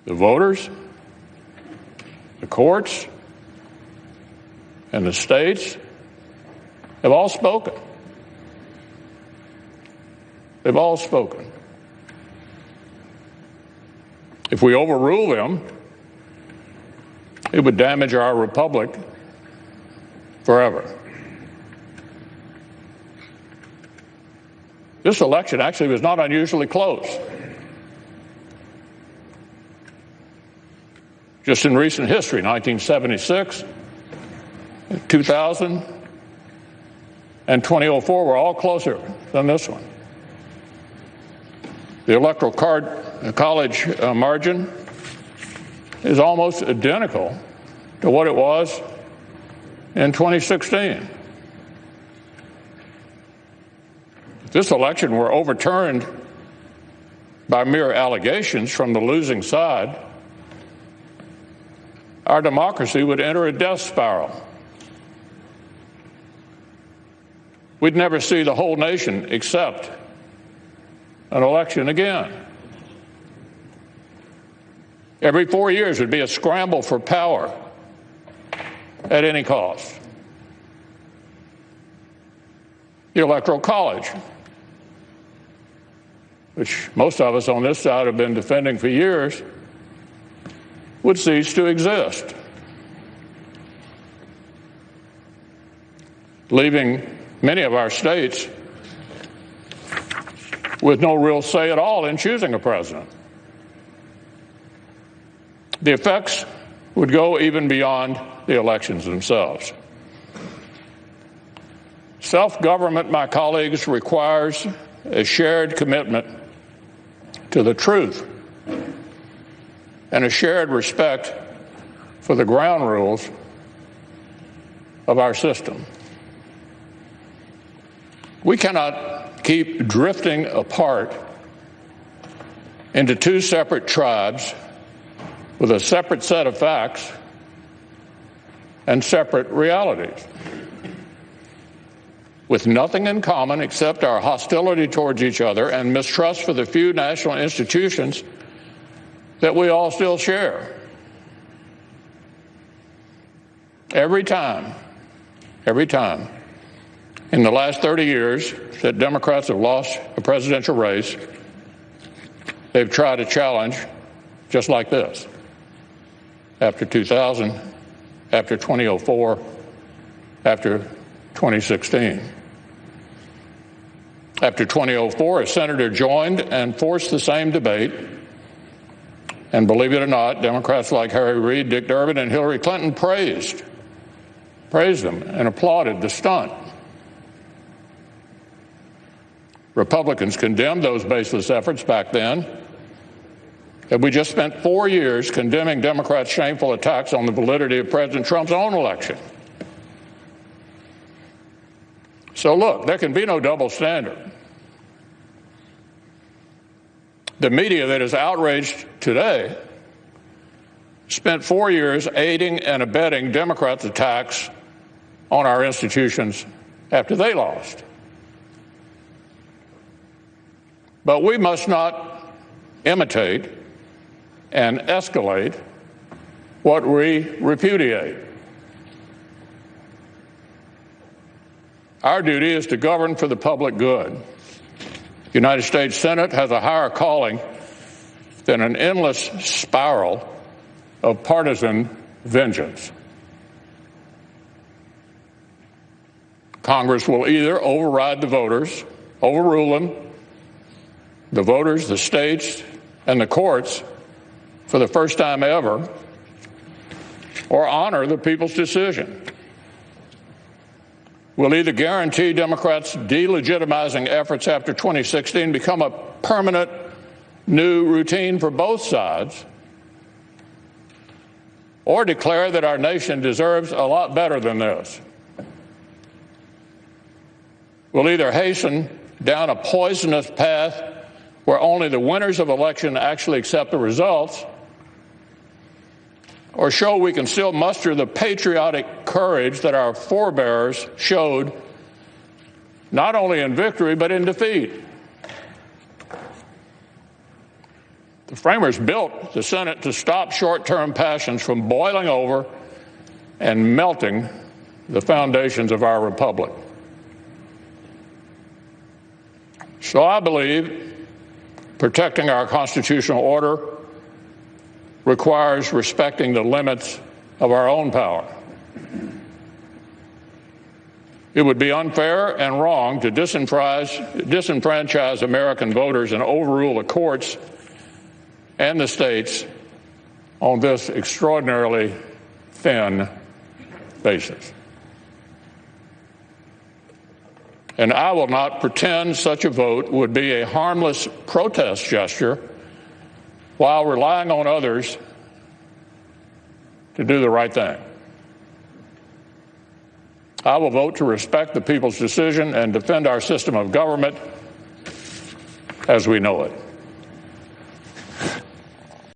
the voters, the courts, and the states have all spoken. They've all spoken. If we overrule them, it would damage our republic forever. This election actually was not unusually close. Just in recent history, 1976, 2000, and 2004 were all closer than this one. The Electoral College margin is almost identical to what it was in 2016. If this election were overturned by mere allegations from the losing side, our democracy would enter a death spiral. We'd never see the whole nation accept an election again. Every 4 years would be a scramble for power at any cost. The Electoral College, which most of us on this side have been defending for years, would cease to exist, leaving many of our states with no real say at all in choosing a president. The effects would go even beyond the elections themselves. Self-government, my colleagues, requires a shared commitment to the truth and a shared respect for the ground rules of our system. We cannot keep drifting apart into two separate tribes with a separate set of facts and separate realities, with nothing in common except our hostility towards each other and mistrust for the few national institutions that we all still share. Every time in the last 30 years that Democrats have lost a presidential race, they've tried a challenge just like this. After 2000, after 2004, after 2016. After 2004, a senator joined and forced the same debate. And believe it or not, Democrats like Harry Reid, Dick Durbin, and Hillary Clinton praised them and applauded the stunt. Republicans condemned those baseless efforts back then, and we just spent 4 years condemning Democrats' shameful attacks on the validity of President Trump's own election. So look, there can be no double standard. The media that is outraged today spent 4 years aiding and abetting Democrats' attacks on our institutions after they lost. But we must not imitate and escalate what we repudiate. Our duty is to govern for the public good. The United States Senate has a higher calling than an endless spiral of partisan vengeance. Congress will either override the voters, overrule them, the voters, the states, and the courts for the first time ever, or honor the people's decision. Will either guarantee Democrats' delegitimizing efforts after 2016 become a permanent new routine for both sides, or declare that our nation deserves a lot better than this. We'll either hasten down a poisonous path where only the winners of election actually accept the results, or show we can still muster the patriotic courage that our forebears showed not only in victory but in defeat. The framers built the Senate to stop short-term passions from boiling over and melting the foundations of our republic. So I believe protecting our constitutional order requires respecting the limits of our own power. It would be unfair and wrong to disenfranchise American voters and overrule the courts and the states on this extraordinarily thin basis. And I will not pretend such a vote would be a harmless protest gesture while relying on others to do the right thing. I will vote to respect the people's decision and defend our system of government as we know it.